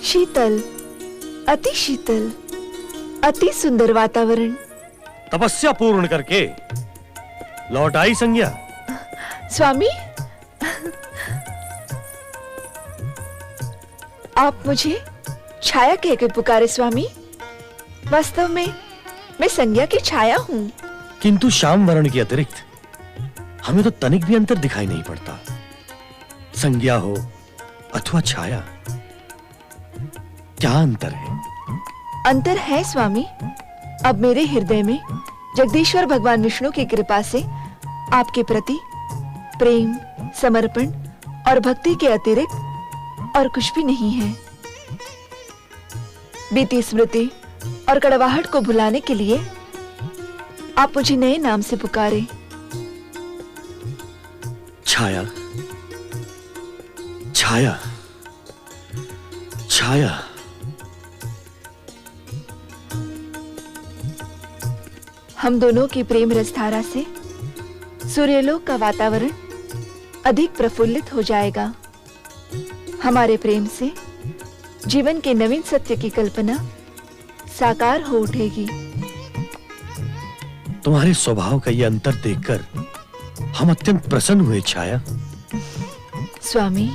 शीतल, अति शीतल, अति सुंदर वातावरण। तपस्या पूर्ण करके लौट आई संज्ञा। स्वामी, आप मुझे छाया कह के पुकारे स्वामी। वास्तव में मैं संज्ञा की छाया हूँ। किंतु श्याम वर्ण के अतिरिक्त हमें तो तनिक भी अंतर दिखाई नहीं पड़ता। संज्ञा हो अथवा छाया, क्या अंतर है? अंतर है स्वामी। अब मेरे हृदय में जगदीश्वर भगवान विष्णु की कृपा से आपके प्रति प्रेम, समर्पण और भक्ति के अतिरिक्त और कुछ भी नहीं है। बीती स्मृति और कड़वाहट को भुलाने के लिए आप मुझे नए नाम से पुकारे। छाया, छाया, छाया। हम दोनों की प्रेम रसधारा से सूर्यलोक का वातावरण अधिक प्रफुल्लित हो जाएगा। हमारे प्रेम से जीवन के नवीन सत्य की कल्पना साकार हो उठेगी। तुम्हारे स्वभाव का यह अंतर देखकर हम अत्यंत प्रसन्न हुए छाया। स्वामी,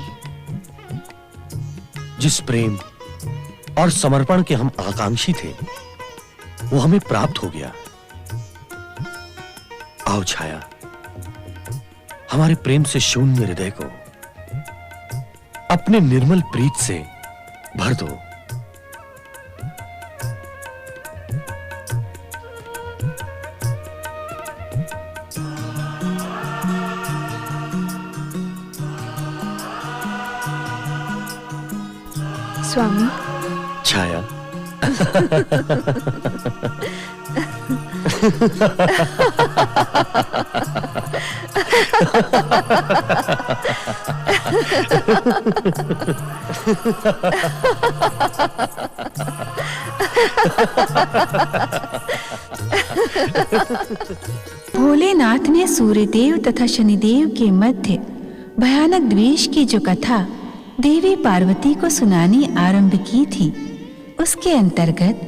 जिस प्रेम और समर्पण के हम आकांक्षी थे वो हमें प्राप्त हो गया। आओ छाया, हमारे प्रेम से शून्य हृदय को अपने निर्मल प्रीत से भर दो। स्वामी, छाया। भोलेनाथ ने सूर्यदेव तथा शनिदेव के मध्य भयानक द्वेष की जो कथा देवी पार्वती को सुनानी आरंभ की थी, उसके अंतर्गत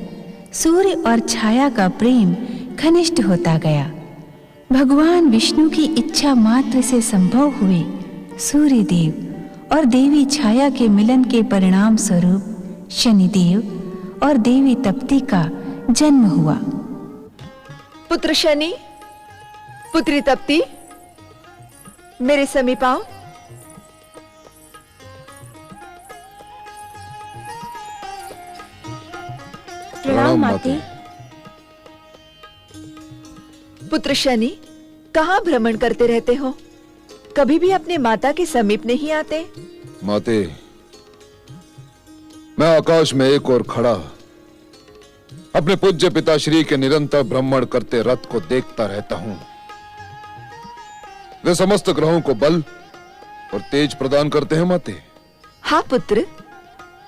सूर्य और छाया का प्रेम घनिष्ठ होता गया। भगवान विष्णु की इच्छा मात्र से संभव हुए सूर्यदेव और देवी छाया के मिलन के परिणाम स्वरूप शनिदेव और देवी तप्ती का जन्म हुआ। पुत्र शनि, पुत्री तप्ती, मेरे समीप आओ। प्रणाम माते। पुत्र शनि, कहाँ भ्रमण करते रहते हो? कभी भी अपने माता के समीप नहीं आते। माते, मैं आकाश में एक और खड़ा अपने पूज्य पिताश्री के निरंतर भ्रमण करते रथ को देखता रहता हूं। वे समस्त ग्रहों को बल और तेज प्रदान करते हैं माते। हाँ पुत्र,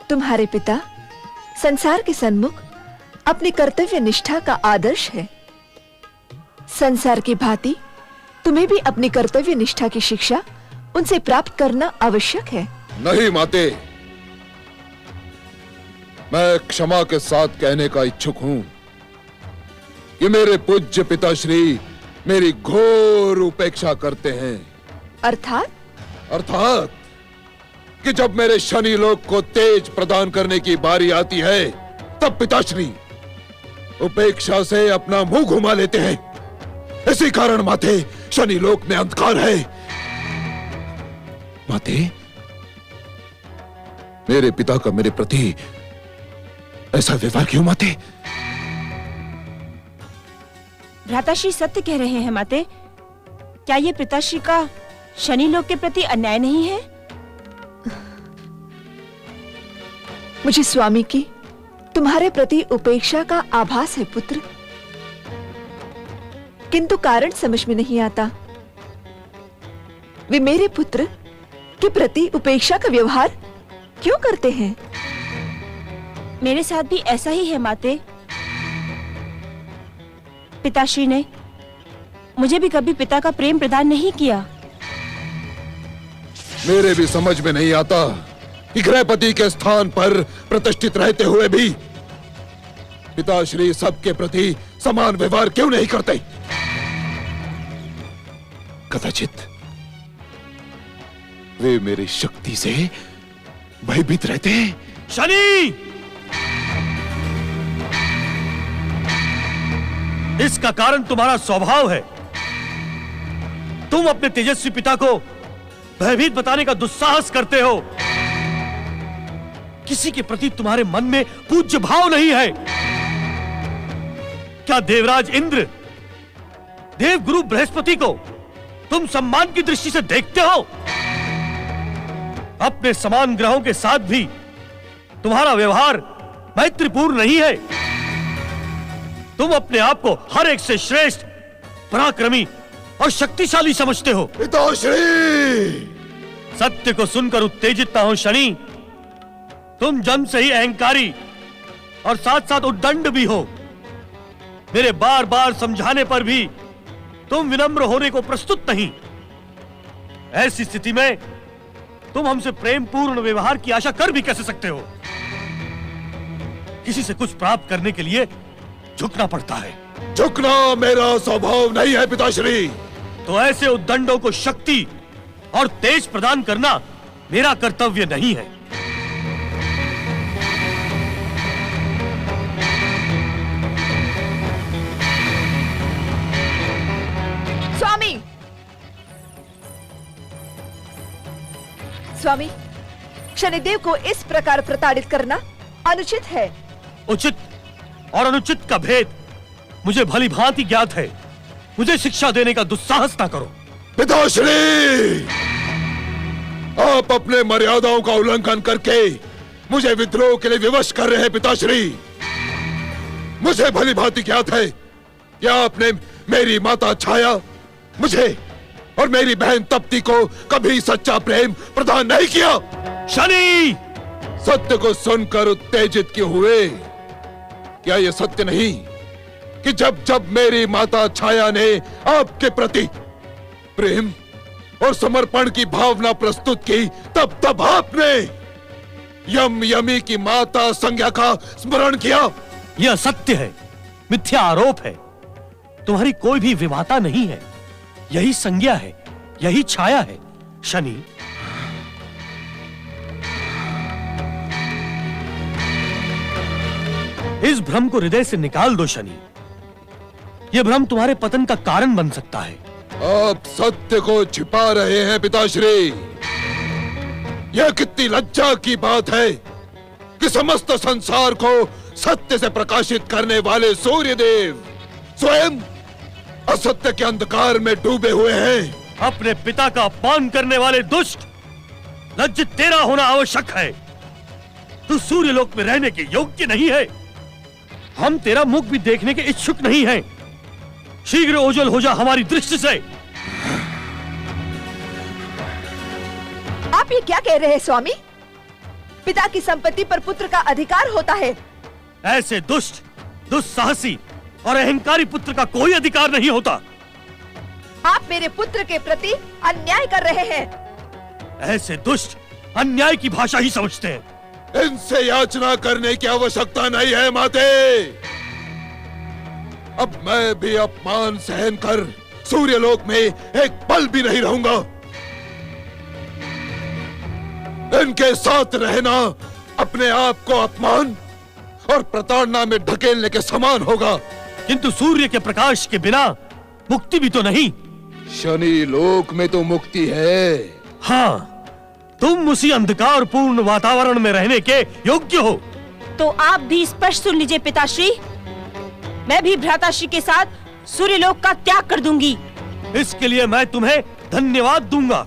तुम्हारे पिता संसार के सन्मुख अपनी कर्तव्य निष्ठा का आदर्श है। संसार की भांति तुम्हें भी अपनी कर्तव्य निष्ठा की शिक्षा उनसे प्राप्त करना आवश्यक है। नहीं माते, मैं क्षमा के साथ कहने का इच्छुक हूं कि मेरे पूज्य पिताश्री मेरी घोर उपेक्षा करते हैं। अर्थात कि जब मेरे शनि लोक को तेज प्रदान करने की बारी आती है, तब पिताश्री उपेक्षा से अपना मुंह घुमा लेते हैं। इसी कारण माते, शनि लोक में अंधकार है। माते, मेरे पिता का मेरे प्रति ऐसा व्यवहार क्यों माते? भ्राताश्री सत्य कह रहे हैं माते। क्या ये पिताश्री का शनि लोक के प्रति अन्याय नहीं है? मुझे स्वामी की तुम्हारे प्रति उपेक्षा का आभास है पुत्र, किंतु कारण समझ में नहीं आता। वे मेरे पुत्र के प्रति उपेक्षा का व्यवहार क्यों करते हैं? मेरे साथ भी ऐसा ही है माते। पिताश्री ने मुझे भी कभी पिता का प्रेम प्रदान नहीं किया। मेरे भी समझ में नहीं आता कि गृहपति के स्थान पर प्रतिष्ठित रहते हुए भी पिताश्री सबके प्रति समान व्यवहार क्यों नहीं करते? कदाचित वे मेरी शक्ति से भयभीत रहते हैं। शनि, इसका कारण तुम्हारा स्वभाव है। तुम अपने तेजस्वी पिता को भयभीत बताने का दुस्साहस करते हो। किसी के प्रति तुम्हारे मन में पूज्य भाव नहीं है। क्या देवराज इंद्र, देवगुरु बृहस्पति को तुम सम्मान की दृष्टि से देखते हो? अपने समान ग्रहों के साथ भी तुम्हारा व्यवहार मैत्रीपूर्ण नहीं है। तुम अपने आप को हर एक से श्रेष्ठ, पराक्रमी और शक्तिशाली समझते हो। पिताश्री! सत्य को सुनकर उत्तेजित ना हो शनि। तुम जन्म से ही अहंकारी और साथ साथ उद्दंड भी हो। मेरे बार बार समझाने पर भी तुम विनम्र होने को प्रस्तुत नहीं। ऐसी स्थिति में तुम हमसे प्रेम पूर्ण व्यवहार की आशा कर भी कैसे सकते हो? किसी से कुछ प्राप्त करने के लिए झुकना पड़ता है। झुकना मेरा स्वभाव नहीं है पिताश्री। तो ऐसे उद्दंडों को शक्ति और तेज प्रदान करना मेरा कर्तव्य नहीं है। स्वामी, स्वामी, शनिदेव को इस प्रकार प्रताड़ित करना अनुचित है। उचित और अनुचित का भेद मुझे भली भांति ज्ञात है। मुझे शिक्षा देने का दुस्साहस ना करो। पिताश्री! आप अपने मर्यादाओं का उल्लंघन करके मुझे विद्रोह के लिए विवश कर रहे हैं पिताश्री। मुझे भली भांति ज्ञात है कि आपने मेरी माता छाया, मुझे और मेरी बहन तप्ती को कभी सच्चा प्रेम प्रदान नहीं किया। शनि! सत्य को सुनकर उत्तेजित क्यों हुए? क्या यह सत्य नहीं कि जब जब मेरी माता छाया ने आपके प्रति प्रेम और समर्पण की भावना प्रस्तुत की, तब तब आपने यम यमी की माता संज्ञा का स्मरण किया? यह सत्य है, मिथ्या आरोप है। तुम्हारी कोई भी विमाता नहीं है। यही संज्ञा है, यही छाया है। शनि, इस भ्रम को हृदय से निकाल दो शनि। यह भ्रम तुम्हारे पतन का कारण बन सकता है। आप सत्य को छिपा रहे हैं पिताश्री। यह कितनी लज्जा की बात है कि समस्त संसार को सत्य से प्रकाशित करने वाले सूर्यदेव स्वयं असत्य के अंधकार में डूबे हुए हैं। अपने पिता का अपमान करने वाले दुष्ट, लज्जित तेरा होना आवश्यक है। तू सूर्यलोक में रहने के योग्य नहीं है। हम तेरा मुख भी देखने के इच्छुक नहीं हैं। शीघ्र ओझल हो जा हमारी दृष्टि से। आप ये क्या कह रहे हैं स्वामी? पिता की संपत्ति पर पुत्र का अधिकार होता है। ऐसे दुष्ट, दुस्साहसी और अहंकारी पुत्र का कोई अधिकार नहीं होता। आप मेरे पुत्र के प्रति अन्याय कर रहे हैं। ऐसे दुष्ट अन्याय की भाषा ही समझते हैं। इनसे याचना करने की आवश्यकता नहीं है माते। अब मैं भी अपमान सहन कर सूर्यलोक में एक पल भी नहीं रहूंगा। इनके साथ रहना अपने आप को अपमान और प्रताड़ना में ढकेलने के समान होगा। किंतु सूर्य के प्रकाश के बिना मुक्ति भी तो नहीं। शनि लोक में तो मुक्ति है। हाँ, तुम उसी अंधकार पूर्ण वातावरण में रहने के योग्य हो। तो आप भी स्पष्ट सुन लीजिए पिताश्री, मैं भी भ्राताश्री के साथ सूर्यलोक का त्याग कर दूंगी। इसके लिए मैं तुम्हें धन्यवाद दूंगा।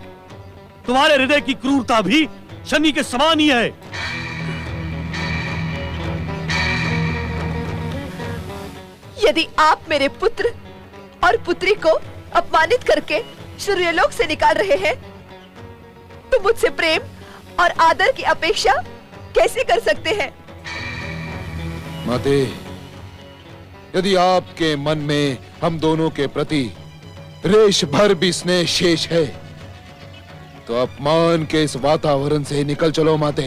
तुम्हारे हृदय की क्रूरता भी शनि के समान ही है। यदि आप मेरे पुत्र और पुत्री को अपमानित करके सूर्यलोक से निकाल रहे हैं, तो मुझसे प्रेम और आदर की अपेक्षा कैसे कर सकते हैं? माते, यदि आपके मन में हम दोनों के प्रति रेश भर भी स्नेह शेष है, तो अपमान के इस वातावरण से निकल चलो माते।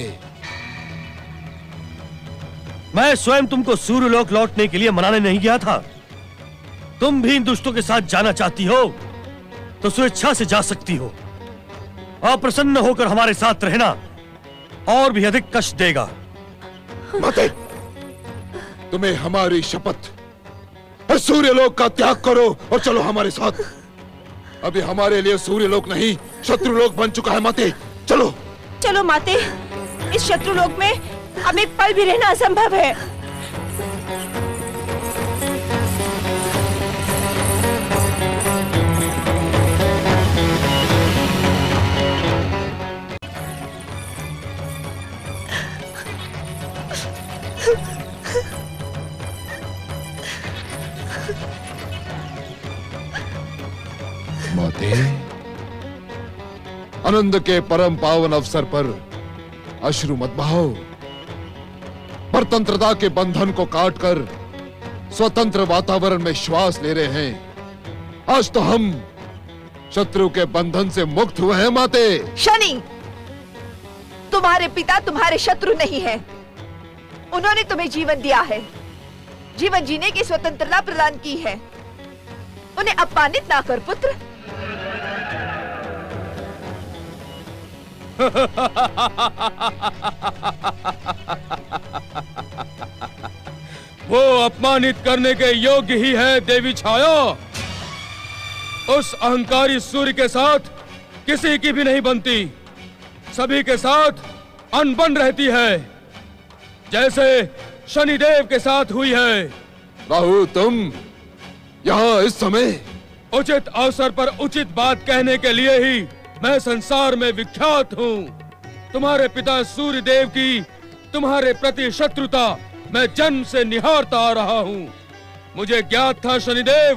मैं स्वयं तुमको सूर्यलोक लौटने के लिए मनाने नहीं गया था। तुम भी इन दुष्टों के साथ जाना चाहती हो तो स्वेच्छा से जा सकती हो। अप्रसन्न होकर हमारे साथ रहना और भी अधिक कष्ट देगा। माते, तुम्हें हमारी शपथ, सूर्यलोक का त्याग करो और चलो हमारे साथ। अभी हमारे लिए सूर्यलोक नहीं, शत्रुलोक बन चुका है माते। चलो चलो माते, इस शत्रुलोक में अब एक पल भी रहना असंभव है। माते, आनंद के परम पावन अवसर पर अश्रु मत बहाओ। परतंत्रता के बंधन को काटकर स्वतंत्र वातावरण में श्वास ले रहे हैं। आज तो हम शत्रु के बंधन से मुक्त हुए हैं माते। शनि, तुम्हारे पिता तुम्हारे शत्रु नहीं है। उन्होंने तुम्हें जीवन दिया है, जीवन जीने की स्वतंत्रता प्रदान की है। उन्हें अपमानित ना कर पुत्र। वो अपमानित करने के योग्य ही है देवी छाया। उस अहंकारी सूर्य के साथ किसी की भी नहीं बनती, सभी के साथ अनबन रहती है, जैसे शनिदेव के साथ हुई है। राहु, तुम यहाँ इस समय? उचित अवसर पर उचित बात कहने के लिए ही मैं संसार में विख्यात हूँ। तुम्हारे पिता सूर्य देव की तुम्हारे प्रति शत्रुता मैं जन्म से निहारता आ रहा हूँ। मुझे ज्ञात था शनिदेव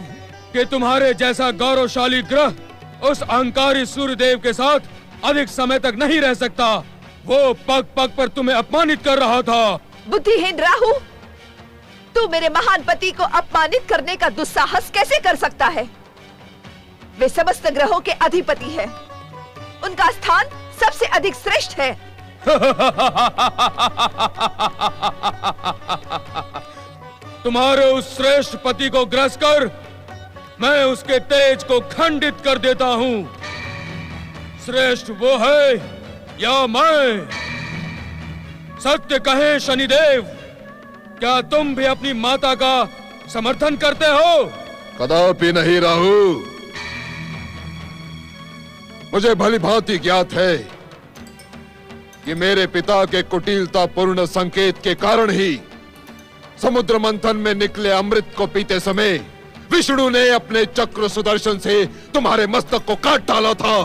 कि तुम्हारे जैसा गौरवशाली ग्रह उस अहंकारी सूर्य देव के साथ अधिक समय तक नहीं रह सकता। वो पग पग पर तुम्हें अपमानित कर रहा था। बुद्धिहीन राहु, तू मेरे महान पति को अपमानित करने का दुस्साहस कैसे कर सकता है? वे समस्त ग्रहों के अधिपति हैं। उनका स्थान सबसे अधिक श्रेष्ठ है। तुम्हारे उस श्रेष्ठ पति को ग्रस कर मैं उसके तेज को खंडित कर देता हूँ। श्रेष्ठ वो है या मैं? सत्य कहे शनिदेव, क्या तुम भी अपनी माता का समर्थन करते हो? कदापि नहीं राहु। मुझे भली भांति ज्ञात है कि मेरे पिता के कुटिलता पूर्ण संकेत के कारण ही समुद्र मंथन में निकले अमृत को पीते समय विष्णु ने अपने चक्र सुदर्शन से तुम्हारे मस्तक को काट डाला था।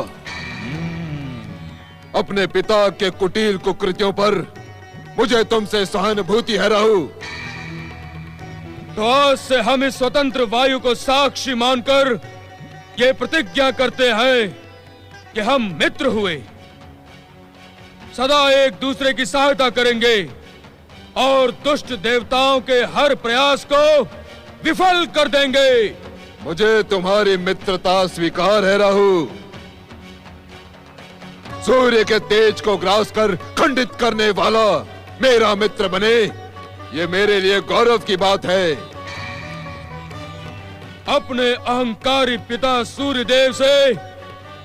अपने पिता के कुटिल कुकृत्यों पर मुझे तुमसे सहानुभूति है राहु। तो आज से हम इस स्वतंत्र वायु को साक्षी मानकर ये प्रतिज्ञा करते हैं कि हम मित्र हुए, सदा एक दूसरे की सहायता करेंगे और दुष्ट देवताओं के हर प्रयास को विफल कर देंगे। मुझे तुम्हारी मित्रता स्वीकार है राहु। सूर्य के तेज को ग्रास कर खंडित करने वाला मेरा मित्र बने, ये मेरे लिए गौरव की बात है। अपने अहंकारी पिता सूर्यदेव से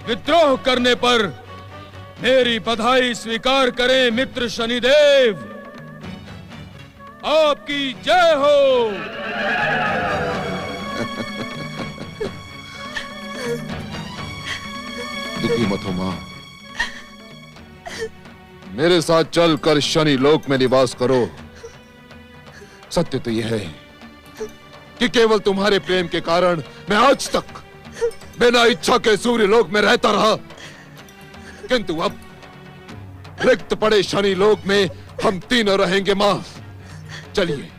विद्रोह करने पर मेरी बधाई स्वीकार करें मित्र शनिदेव। आपकी जय हो। दुखी मत हो मां। मेरे साथ चलकर शनि लोक में निवास करो। सत्य तो यह है कि केवल तुम्हारे प्रेम के कारण मैं आज तक बिना इच्छा के सूर्य लोक में रहता रहा, किंतु अब रिक्त पड़े शनि लोक में हम तीनों रहेंगे मां। चलिए।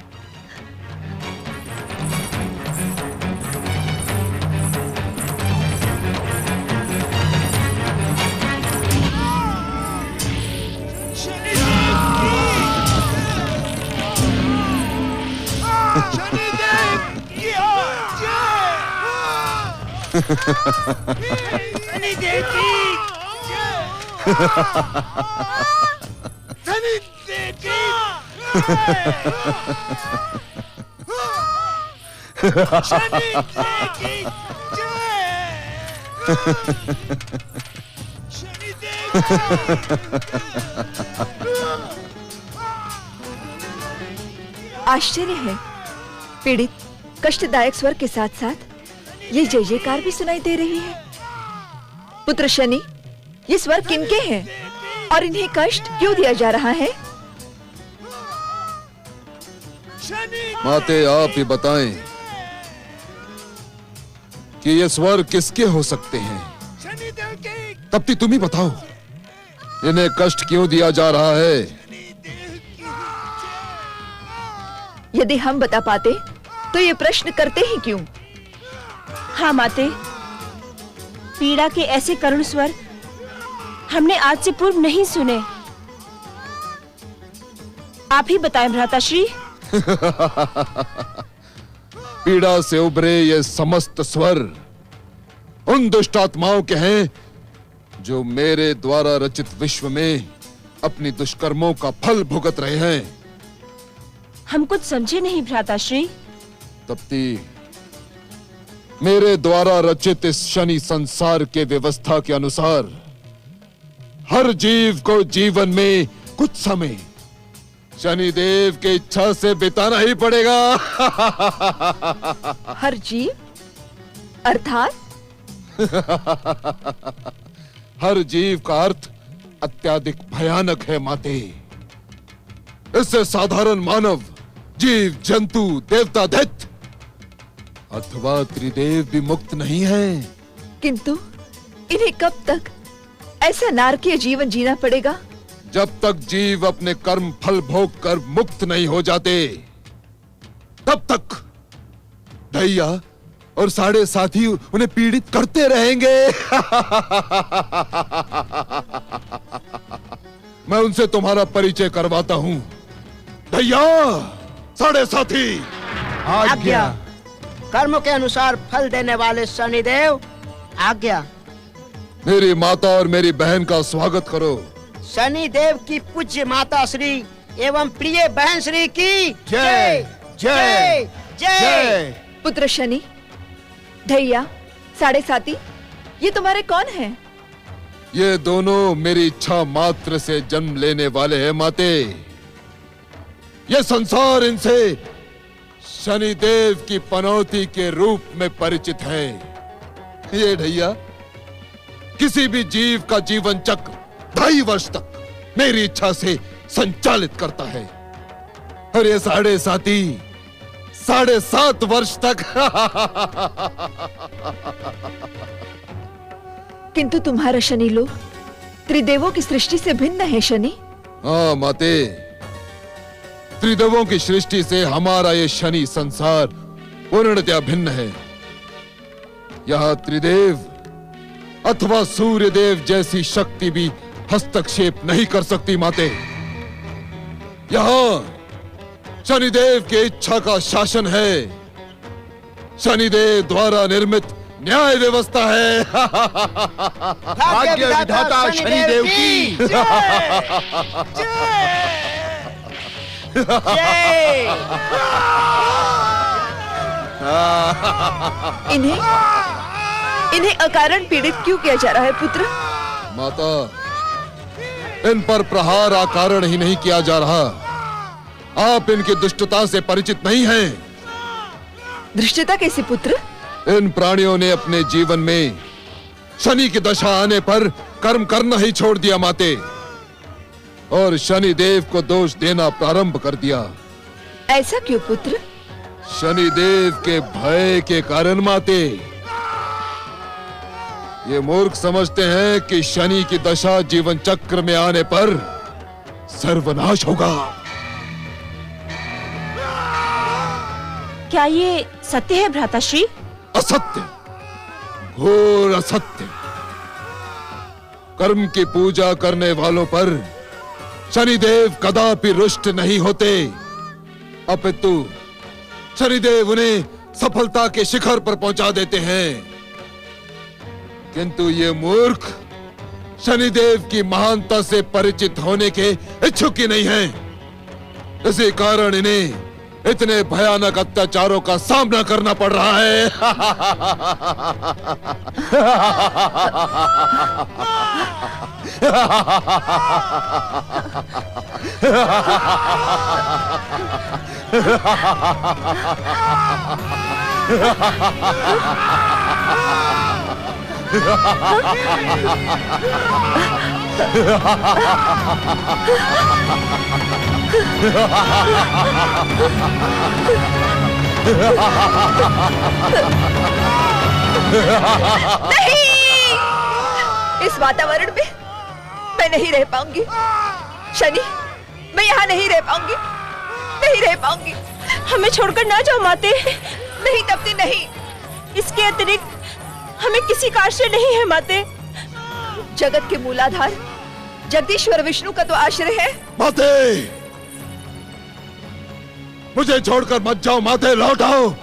आश्चर्य है, पीड़ित कष्टदायक स्वर के साथ साथ ये जय जयकार भी सुनाई दे रही है। पुत्र शनि, ये स्वर किनके हैं और इन्हें कष्ट क्यों दिया जा रहा है? माते आप ही बताएं कि ये स्वर किसके हो सकते हैं। तप्ती तुम ही बताओ, इन्हें कष्ट क्यों दिया जा रहा है? यदि हम बता पाते तो ये प्रश्न करते ही क्यों? हाँ माते, पीड़ा के ऐसे करुण स्वर हमने आज से पूर्व नहीं सुने। आप ही बताएं भ्राताश्री। पीड़ा से उभरे ये समस्त स्वर उन दुष्ट आत्माओं के हैं जो मेरे द्वारा रचित विश्व में अपनी दुष्कर्मों का फल भुगत रहे हैं। हम कुछ समझे नहीं भ्राताश्री। तप्ती, मेरे द्वारा रचित इस शनि संसार के व्यवस्था के अनुसार हर जीव को जीवन में कुछ समय शनिदेव की इच्छा से बिताना ही पड़ेगा। हर जीव अर्थात? हर जीव का अर्थ अत्यधिक भयानक है माते। इससे साधारण मानव, जीव, जंतु, देवता, दैत्य अथवा त्रिदेव भी मुक्त नहीं है। किंतु इन्हें कब तक ऐसा नारकीय जीवन जीना पड़ेगा? जब तक जीव अपने कर्म फल भोग कर मुक्त नहीं हो जाते, तब तक दैया और साढ़े साथी उन्हें पीड़ित करते रहेंगे। मैं उनसे तुम्हारा परिचय करवाता हूं। दैया, साढ़े साथी, आज्ञा। कर्म के अनुसार फल देने वाले शनिदेव, आज्ञा। मेरी माता और मेरी बहन का स्वागत करो। शनिदेव की पूज्य माता श्री एवं प्रिय बहन श्री की जय जय जय। पुत्र शनि, दैया, साढ़े साथी, ये तुम्हारे कौन हैं? ये दोनों मेरी इच्छा मात्र से जन्म लेने वाले हैं माते। ये संसार इनसे शनिदेव की पनौती के रूप में परिचित है। ये ढैया किसी भी जीव का जीवन चक्र 2.5 वर्ष तक मेरी इच्छा से संचालित करता है, और ये साढ़े साथी 7.5 वर्ष तक। किंतु तुम्हारा शनि लोक त्रिदेवों की सृष्टि से भिन्न है शनि। हाँ माते, त्रिदेवों की सृष्टि से हमारा ये शनि संसार पूर्णतया भिन्न है। यहाँ त्रिदेव अथवा सूर्यदेव जैसी शक्ति भी हस्तक्षेप नहीं कर सकती माते। यहाँ शनिदेव की इच्छा का शासन है। शनिदेव द्वारा निर्मित न्याय व्यवस्था है। भाग्य विधाता शनिदेव की इन्हें अकारण पीड़ित क्यों किया जा रहा है पुत्र? माता, इन पर प्रहार अकारण ही नहीं किया जा रहा। आप इनकी दुष्टता से परिचित नहीं हैं। धृष्टता कैसे पुत्र? इन प्राणियों ने अपने जीवन में शनि की दशा आने पर कर्म करना ही छोड़ दिया माते, और शनि देव को दोष देना प्रारंभ कर दिया। ऐसा क्यों पुत्र? शनि देव के भय के कारण माते। ये मूर्ख समझते हैं कि शनि की दशा जीवन चक्र में आने पर सर्वनाश होगा। क्या ये सत्य है भ्राताश्री? असत्य, घोर असत्य। कर्म की पूजा करने वालों पर शनिदेव कदापि रुष्ट नहीं होते, अपितु शनिदेव उन्हें सफलता के शिखर पर पहुंचा देते हैं। किंतु ये मूर्ख शनिदेव की महानता से परिचित होने के इच्छुक ही नहीं हैं। इसी कारण इन्हें इतने भयानक अत्याचारों का सामना करना पड़ रहा है। नहीं! इस वातावरण में मैं नहीं रह पाऊंगी। शनि, मैं यहाँ नहीं रह पाऊंगी, नहीं रह पाऊंगी। हमें छोड़कर ना जाओ माते। नहीं तप्ती, नहीं। इसके अतिरिक्त हमें किसी का आश्रय नहीं है माते। जगत के मूलाधार जगदीश्वर विष्णु का तो आश्रय है। माते, मुझे छोड़कर मत जाओ माते, लौट आओ।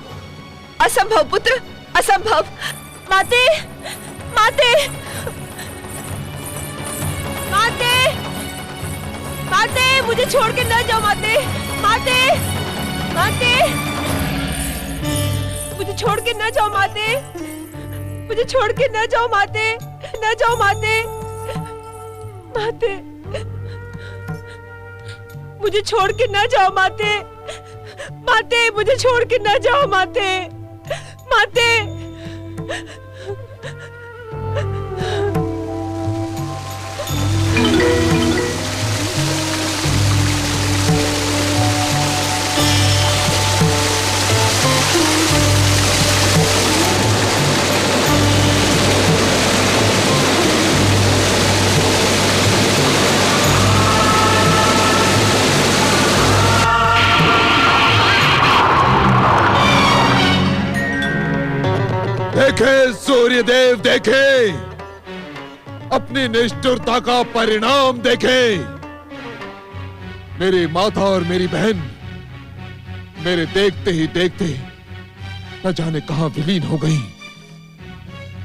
असंभव पुत्र, असंभव। माते, माते, माते, माते, मुझे छोड़ के न जाओ माते, माते, माते, मुझे छोड़ के न जाओ माते, मुझे छोड़ के न जाओ माते, न जाओ माते, माते, मुझे छोड़ के न जाओ माते, माते, मुझे छोड़ के न जाओ माते, माते। देखे सूर्यदेव, देखे अपनी निष्ठुरता का परिणाम, देखे। मेरी माता और मेरी बहन मेरे देखते ही देखते न जाने कहां विलीन हो गई।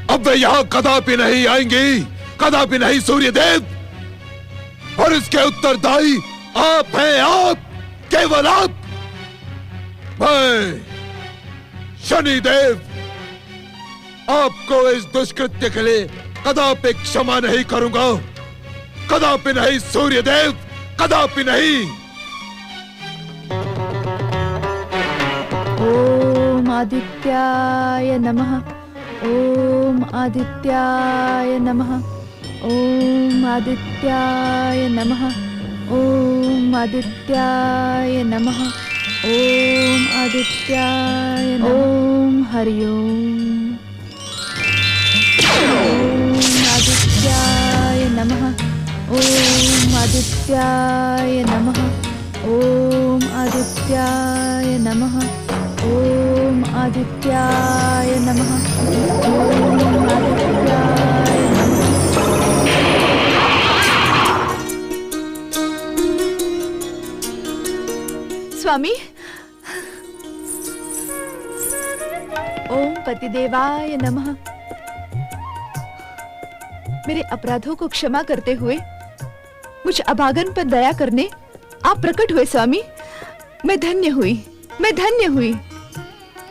अब वे यहां कदापि नहीं आएंगी, कदापि नहीं सूर्यदेव। और इसके उत्तरदायी आप हैं, आप, केवल आप। मैं शनिदेव आपको इस दुष्कृत्य के लिए कदापि क्षमा नहीं करूंगा, कदापि नहीं सूर्यदेव, कदापि नहीं। ओम आदित्याय नमः, ओम आदित्याय नमः, ओम आदित्याय नमः, ओम आदित्याय नमः, ओम आदित्याय नमः, ओम हरि ओम। ओम आदित्याय नमः, ओम आदित्याय नमः, ओम आदित्याय नमः, ओम आदित्याय नमः, ओम आदित्याय नमः। स्वामी, ओम पतिदेवाय नमः। मेरे अपराधों को क्षमा करते हुए मुझ अभागन पर दया करने आप प्रकट हुए स्वामी। मैं धन्य हुई, मैं धन्य हुई।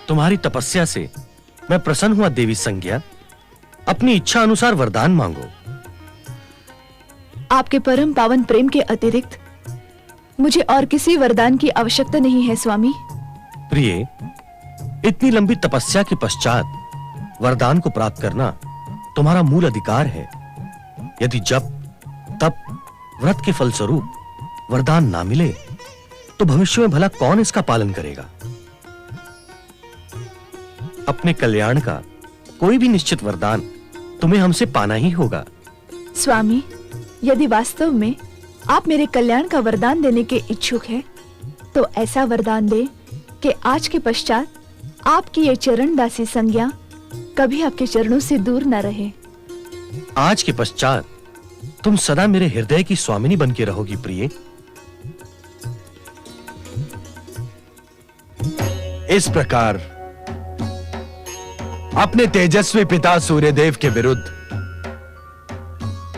तुम्हारी तपस्या से मैं प्रसन्न हुआ देवी संज्ञा। अपनी इच्छा अनुसार वरदान मांगो। आपके परम पावन प्रेम के अतिरिक्त मुझे और किसी वरदान की आवश्यकता नहीं है स्वामी। प्रिय, इतनी लंबी तपस्या के पश्चात वरदान को प्राप्त करना तुम्हारा मूल अधिकार है। यदि जब तब व्रत के फलस्वरूप वरदान ना मिले तो भविष्य में भला कौन इसका पालन करेगा? अपने कल्याण का कोई भी निश्चित वरदान तुम्हें हमसे पाना ही होगा। स्वामी, यदि वास्तव में आप मेरे कल्याण का वरदान देने के इच्छुक हैं, तो ऐसा वरदान दे कि आज के पश्चात आपकी ये चरण दासी संज्ञा कभी आपके चरणों से दूर न रहे। आज के पश्चात तुम सदा मेरे हृदय की स्वामिनी बन के रहोगी प्रिय। इस प्रकार अपने तेजस्वी पिता सूर्यदेव के विरुद्ध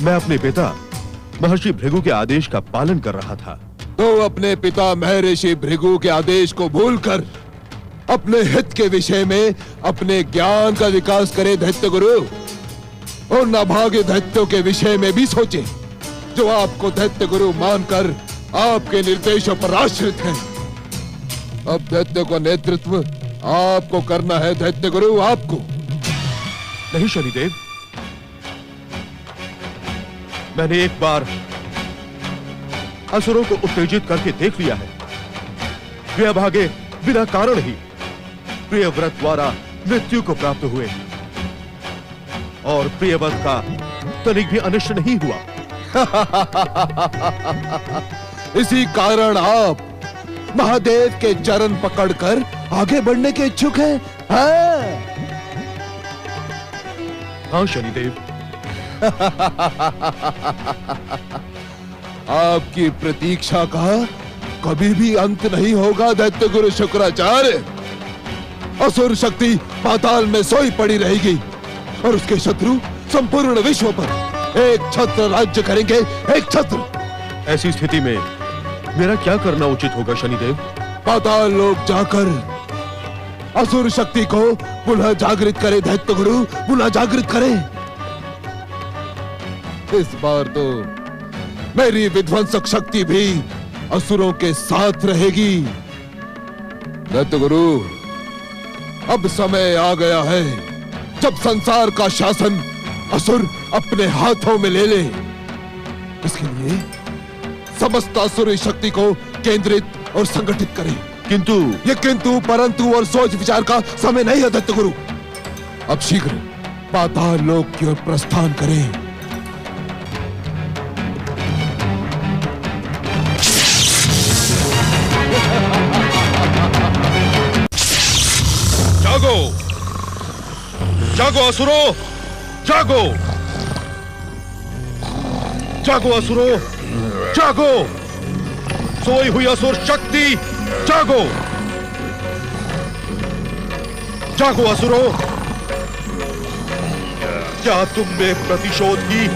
मैं अपने पिता महर्षि भृगु के आदेश का पालन कर रहा था। तो अपने पिता महर्षि भृगु के आदेश को भूलकर अपने हित के विषय में अपने ज्ञान का विकास करे दैत्य गुरु, और नाभागे दैत्यों के विषय में भी सोचे जो आपको दैत्य गुरु मानकर आपके निर्देशों पर आश्रित हैं। अब दैत्य का नेतृत्व आपको करना है दैत्य गुरु, आपको। नहीं शनिदेव, मैंने एक बार असुरों को उत्तेजित करके देख लिया है। वे अभागे बिना कारण ही प्रियव्रत द्वारा मृत्यु को प्राप्त हुए और प्रियव्रत का तनिक भी अनिष्ट नहीं हुआ। इसी कारण आप महादेव के चरण पकड़कर आगे बढ़ने के इच्छुक हैं? हाँ शनिदेव। आपकी प्रतीक्षा का कभी भी अंत नहीं होगा दैत्य गुरु शुक्राचार्य। असुर शक्ति पाताल में सोई पड़ी रहेगी और उसके शत्रु संपूर्ण विश्व पर एक छत्र राज्य करेंगे, एक छत्र। ऐसी स्थिति में मेरा क्या करना उचित होगा शनिदेव? पाताल लोक जाकर असुर शक्ति को पुनः जागृत करे दैत्य गुरु, पुनः जागृत करे। इस बार तो मेरी विध्वंसक शक्ति भी असुरों के साथ रहेगी। दैत्य गुरु, अब समय आ गया है जब संसार का शासन असुर अपने हाथों में ले ले। इसके लिए समस्त असुरी शक्ति को केंद्रित और संगठित करें। किंतु ये किंतु परंतु और सोच विचार का समय नहीं है दैत्य गुरु। अब शीघ्र पाताल लोक की ओर प्रस्थान करें। जागो, जागो असुरो, जागो, जागो असुरो, जागो। सोई हुई असुर शक्ति, जागो, जागो असुरो। क्या तुम में प्रतिशोध की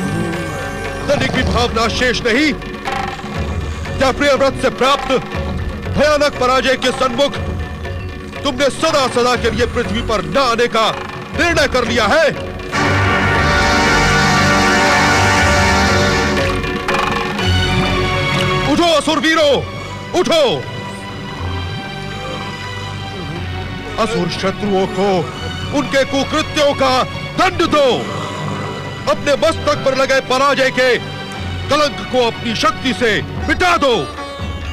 तनिक भी भावना शेष नहीं? क्या प्रियव्रत से प्राप्त भयानक पराजय के सन्मुख तुमने सदा सदा के लिए पृथ्वी पर न आने का निर्णय कर लिया है? उठो असुरवीरों, उठो। असुर शत्रुओं को उनके कुकृत्यों का दंड दो। अपने मस्तक पर लगे पराजय के कलंक को अपनी शक्ति से मिटा दो।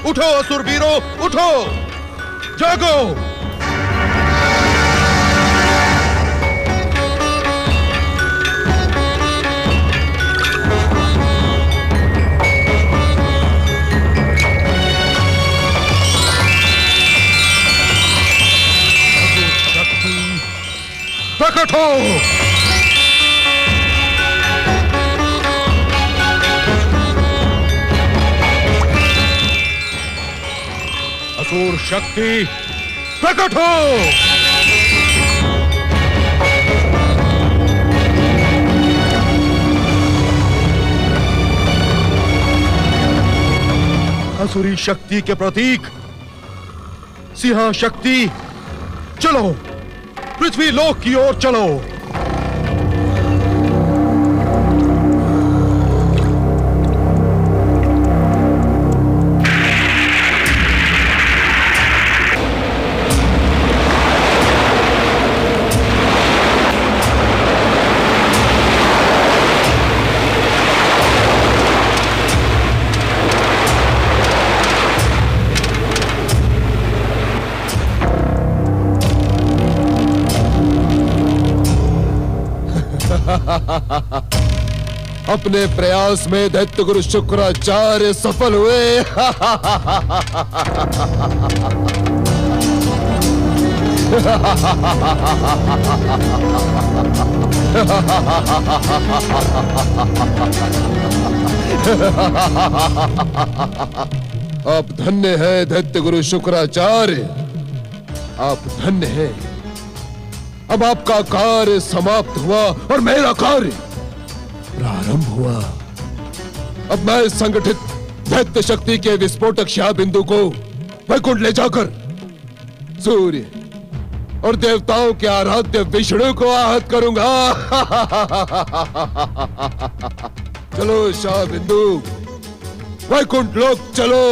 उठो असुरवीरों, उठो, जागो। प्रकट हो। असुर शक्ति प्रकट हो। असुरी शक्ति के प्रतीक सिंह शक्ति, चलो पृथ्वी लोक की ओर चलो। अपने प्रयास में दैत्य गुरु शुक्राचार्य सफल हुए। आप धन्य है दैत्य गुरु शुक्राचार्य, आप धन्य है। अब आपका कार्य समाप्त हुआ और मेरा कार्य प्रारंभ हुआ। अब मैं इस संगठित दैत्य शक्ति के विस्फोटक शाह बिंदु को वैकुंठ ले जाकर सूर्य और देवताओं के आराध्य विष्णु को आहत करूंगा। चलो शाह बिंदु, वैकुंठ लोक चलो।